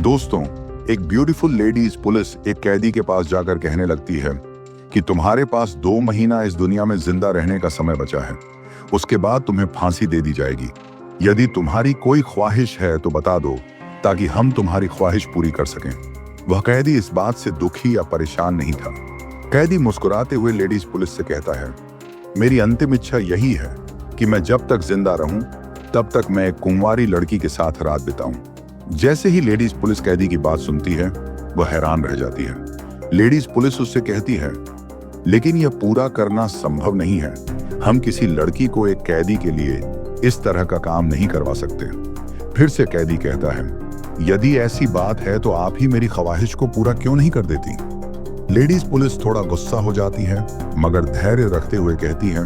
दोस्तों, एक beautiful ladies police एक कैदी के पास जाकर कहने लगती है कि तुम्हारे पास 2 महीना इस दुनिया में जिंदा रहने का समय बचा है। उसके बाद तुम्हें फांसी दे दी जाएगी। यदि तुम्हारी कोई ख्वाहिश है तो बता दो, ताकि हम तुम्हारी ख्वाहिश पूरी कर सकें। वह कैदी इस बात से दुखी या परेशान नहीं था। कैदी मुस्कुराते हुए लेडीज पुलिस से कहता है, मेरी अंतिम इच्छा यही है कि मैं जब तक जिंदा रहूं तब तक मैं एक कुंवारी लड़की के साथ रात बिताऊं। जैसे ही लेडीज पुलिस कैदी की बात सुनती है, वह हैरान रह जाती है। लेडीज पुलिस उससे कहती है, लेकिन यह पूरा करना संभव नहीं है। हम किसी लड़की को एक कैदी के लिए इस तरह का काम नहीं करवा सकते। फिर से कैदी कहता है, यदि ऐसी बात है तो आप ही मेरी ख्वाहिश को पूरा क्यों नहीं कर देती। लेडीज पुलिस थोड़ा गुस्सा हो जाती है, मगर धैर्य रखते हुए कहती है,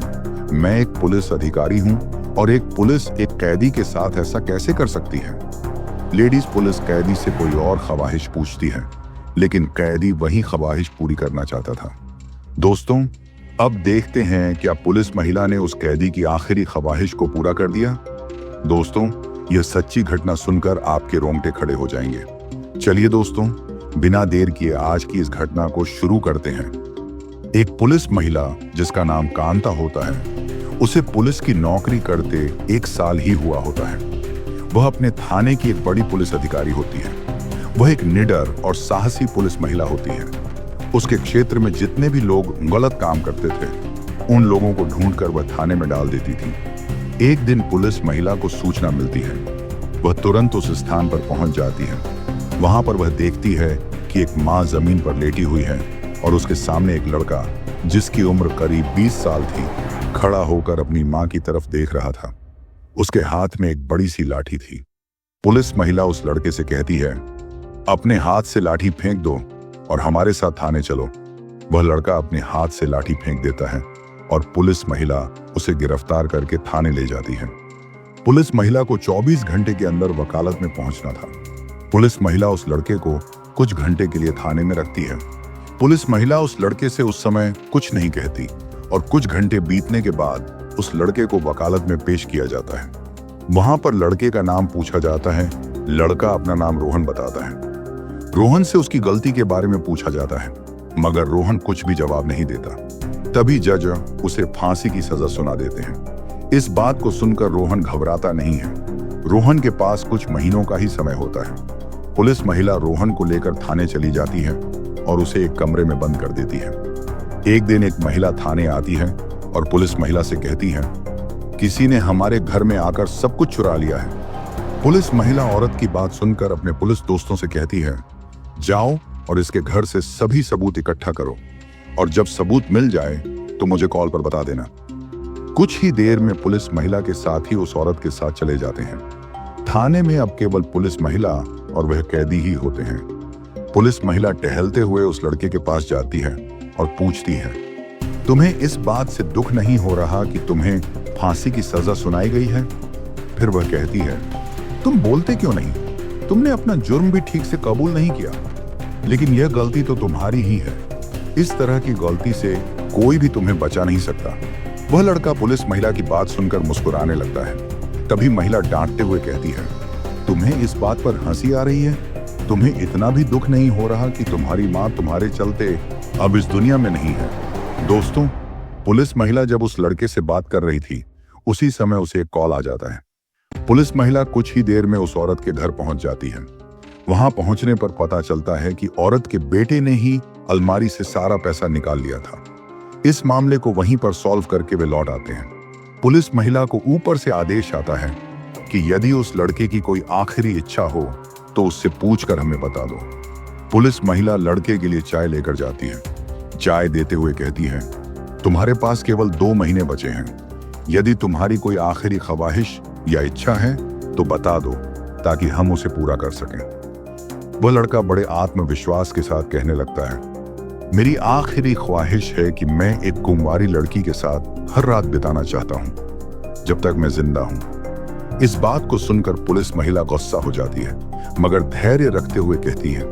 मैं एक पुलिस अधिकारी हूं और एक पुलिस एक कैदी के साथ ऐसा कैसे कर सकती है। लेडीज पुलिस कैदी से कोई और ख्वाहिश पूछती है, लेकिन कैदी वही ख्वाहिश पूरी करना चाहता था। दोस्तों, अब देखते हैं क्या पुलिस महिला ने उस कैदी की आखिरी ख्वाहिश को पूरा कर दिया। दोस्तों, यह सच्ची घटना सुनकर आपके रोंगटे खड़े हो जाएंगे। चलिए दोस्तों, बिना देर किए आज की इस घटना को शुरू करते हैं। एक पुलिस महिला जिसका नाम कांता होता है, उसे पुलिस की नौकरी करते 1 साल ही हुआ होता है। वह अपने थाने की एक बड़ी पुलिस अधिकारी होती है। वह एक निडर और साहसी पुलिस महिला होती है। उसके क्षेत्र में जितने भी लोग गलत काम करते थे, उन लोगों को ढूंढकर वह थाने में डाल देती थी। एक दिन पुलिस महिला को सूचना मिलती है। वह तुरंत उस स्थान पर पहुंच जाती है। वहां पर वह देखती है कि एक माँ जमीन पर लेटी हुई है और उसके सामने एक लड़का, जिसकी उम्र करीब 20 साल थी, खड़ा होकर अपनी माँ की तरफ देख रहा था। उसके हाथ में एक बड़ी सी लाठी थी। पुलिस महिला उस लड़के से कहती है, अपने हाथ से लाठी फेंक दो और हमारे साथ थाने चलो। वह लड़का अपने हाथ से लाठी फेंक देता है और पुलिस महिला उसे गिरफ्तार करके थाने ले जाती है। पुलिस महिला को 24 घंटे के अंदर वकालत में पहुंचना था। पुलिस महिला उस लड़के को कुछ घंटे के लिए थाने में रखती है। पुलिस महिला उस लड़के से उस समय कुछ नहीं कहती और कुछ घंटे बीतने के बाद उस लड़के को वकालत में पेश किया जाता है। वहां पर लड़के का नाम पूछा जाता है। लड़का अपना नाम रोहन बताता है। रोहन से उसकी गलती के बारे में पूछा जाता है, मगर रोहन कुछ भी जवाब नहीं देता। तभी जज उसे फांसी की सजा सुना देते हैं। इस बात को सुनकर रोहन घबराता नहीं है। रोहन के पास कुछ महीनों का ही समय होता है। पुलिस महिला रोहन को लेकर थाने चली जाती है और उसे एक कमरे में बंद कर देती है। एक दिन एक महिला थाने आती है और पुलिस महिला से कहती है, किसी ने हमारे घर में आकर सब कुछ चुरा लिया है। पुलिस महिला औरत की बात सुनकर अपने पुलिस दोस्तों से कहती है, जाओ और इसके घर से सभी सबूत इकट्ठा करो और जब सबूत मिल जाए तो मुझे कॉल पर बता देना। कुछ ही देर में पुलिस महिला के साथ ही उस औरत के साथ चले जाते हैं। थाने में अब केवल पुलिस महिला और वह कैदी ही होते हैं। पुलिस महिला टहलते हुए उस लड़के के पास जाती है और पूछती है, तुम्हें इस बात से दुख नहीं हो रहा कि तुम्हें फांसी की सजा सुनाई गई है। फिर वह कहती है, तुम बोलते क्यों नहीं? तुमने अपना जुर्म भी ठीक से कबूल नहीं किया, लेकिन यह गलती तो तुम्हारी ही है। इस तरह की गलती से कोई भी तुम्हें बचा नहीं सकता। वह लड़का पुलिस महिला की बात सुनकर मुस्कुराने लगता है। तभी महिला डांटते हुए कहती है, तुम्हें इस बात पर हंसी आ रही है? तुम्हें इतना भी दुख नहीं हो रहा कि तुम्हारी माँ तुम्हारे चलते अब इस दुनिया में नहीं है? दोस्तों, पुलिस महिला जब उस लड़के से बात कर रही थी, उसी समय उसे एक कॉल आ जाता है। पुलिस महिला कुछ ही देर में उस औरत के घर पहुंच जाती है। वहां पहुंचने पर पता चलता है कि औरत के बेटे ने ही अलमारी से सारा पैसा निकाल लिया था। इस मामले को वहीं पर सॉल्व करके वे लौट आते हैं। पुलिस महिला को ऊपर से आदेश आता है कि यदि उस लड़के की कोई आखिरी इच्छा हो तो उससे पूछकर हमें बता दो। पुलिस महिला लड़के के लिए चाय लेकर जाती है। चाय देते हुए कहती है, तुम्हारे पास केवल 2 महीने बचे हैं। यदि तुम्हारी कोई आखिरी ख्वाहिश या इच्छा है तो बता दो, ताकि हम उसे पूरा कर सकें। वह लड़का बड़े आत्मविश्वास के साथ कहने लगता है, मेरी आखिरी ख्वाहिश है कि मैं एक कुंवारी लड़की के साथ हर रात बिताना चाहता हूं, जब तक मैं जिंदा हूं। इस बात को सुनकर पुलिस महिला गुस्सा हो जाती है, मगर धैर्य रखते हुए कहती है,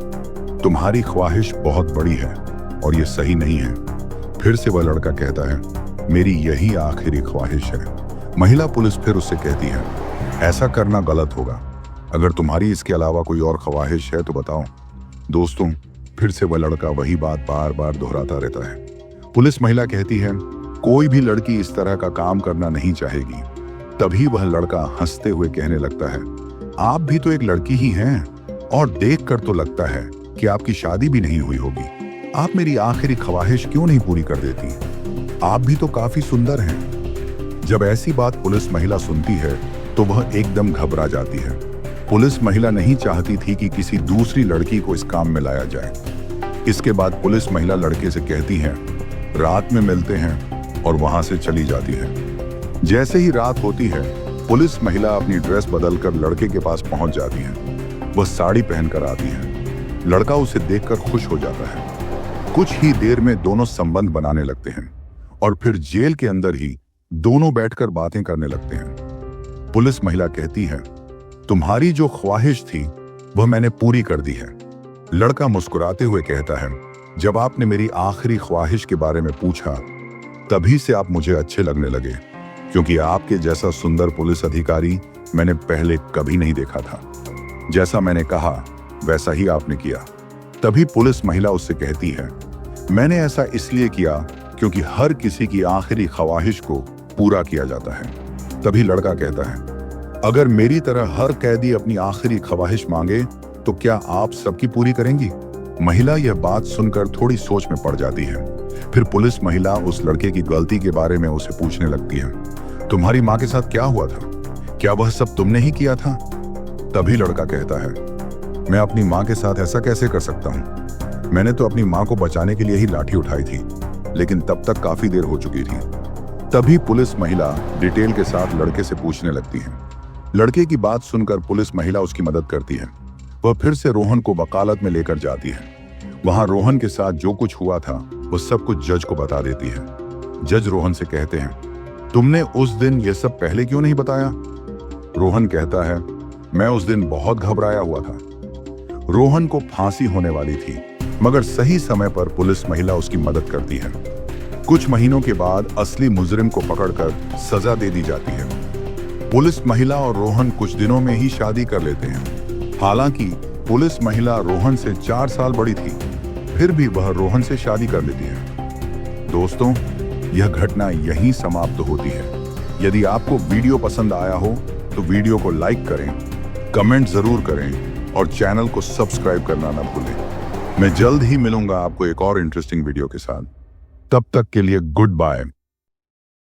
तुम्हारी ख्वाहिश बहुत बड़ी है और ये सही नहीं है। फिर से वह लड़का कहता है, मेरी यही आखिरी ख्वाहिश है। महिला पुलिस फिर उससे कहती है, ऐसा करना गलत होगा। अगर तुम्हारी इसके अलावा कोई और ख्वाहिश है तो बताओ। दोस्तों, फिर से वह लड़का वही बात बार बार दोहराता रहता है। पुलिस महिला कहती है, कोई भी लड़की इस तरह का काम करना नहीं चाहेगी। तभी वह लड़का हंसते हुए कहने लगता है, आप भी तो एक लड़की ही हैं और देखकर तो लगता है कि आपकी शादी भी नहीं हुई होगी। आप मेरी आखिरी ख्वाहिश क्यों नहीं पूरी कर देती? आप भी तो काफी सुंदर हैं। जब ऐसी बात पुलिस महिला सुनती है तो वह एकदम घबरा जाती है। पुलिस महिला नहीं चाहती थी कि किसी दूसरी लड़की को इस काम में लाया जाए। इसके बाद पुलिस महिला लड़के से कहती है, रात में मिलते हैं, और वहां से चली जाती है। जैसे ही रात होती है, पुलिस महिला अपनी ड्रेस बदलकर लड़के के पास पहुंच जाती है। वह साड़ी पहनकर आती है। लड़का उसे देखकर खुश हो जाता है। कुछ ही देर में दोनों संबंध बनाने लगते हैं और फिर जेल के अंदर ही दोनों बैठकर बातें करने लगते हैं। पुलिस महिला कहती है, तुम्हारी जो ख्वाहिश थी वह मैंने पूरी कर दी है। लड़का मुस्कुराते हुए कहता है, जब आपने मेरी आखिरी ख्वाहिश के बारे में पूछा तभी से आप मुझे अच्छे लगने लगे, क्योंकि आपके जैसा सुंदर पुलिस अधिकारी मैंने पहले कभी नहीं देखा था। जैसा मैंने कहा वैसा ही आपने किया। तभी पुलिस महिला उससे कहती है, मैंने ऐसा इसलिए किया क्योंकि हर किसी की आखिरी ख्वाहिश को पूरा किया जाता है। तभी लड़का कहता है, अगर मेरी तरह हर कैदी अपनी आखिरी ख्वाहिश मांगे तो क्या आप सबकी पूरी करेंगी? महिला यह बात सुनकर थोड़ी सोच में पड़ जाती है। फिर पुलिस महिला उस लड़के की गलती के बारे में उसे पूछने लगती है, तुम्हारी माँ के साथ क्या हुआ था? क्या वह सब तुमने ही किया था? तभी लड़का कहता है, मैं अपनी माँ के साथ ऐसा कैसे कर सकता हूँ? मैंने तो अपनी माँ को बचाने के लिए ही लाठी उठाई थी, लेकिन तब तक काफी देर हो चुकी थी। तभी पुलिस महिला डिटेल के साथ लड़के से पूछने लगती है। लड़के की बात सुनकर पुलिस महिला उसकी मदद करती है। वह फिर से रोहन को वकालत में लेकर जाती है। वहां रोहन के साथ जो कुछ हुआ था वो सब कुछ जज को बता देती है। जज रोहन से कहते हैं, तुमने उस दिन ये सब पहले क्यों नहीं बताया? रोहन कहता है, मैं उस दिन बहुत घबराया हुआ था। रोहन को फांसी होने वाली थी, मगर सही समय पर पुलिस महिला उसकी मदद करती है। कुछ महीनों के बाद असली मुजरिम को पकड़कर सजा दे दी जाती है। पुलिस महिला और रोहन कुछ दिनों में ही शादी कर लेते हैं। हालांकि पुलिस महिला रोहन से 4 साल बड़ी थी, फिर भी वह रोहन से शादी कर लेती है। दोस्तों, यह घटना यहीं समाप्त होती है। यदि आपको वीडियो पसंद आया हो तो वीडियो को लाइक करें, कमेंट जरूर करें और चैनल को सब्सक्राइब करना ना भूलें। मैं जल्द ही मिलूंगा आपको एक और इंटरेस्टिंग वीडियो के साथ। तब तक के लिए गुड बाय।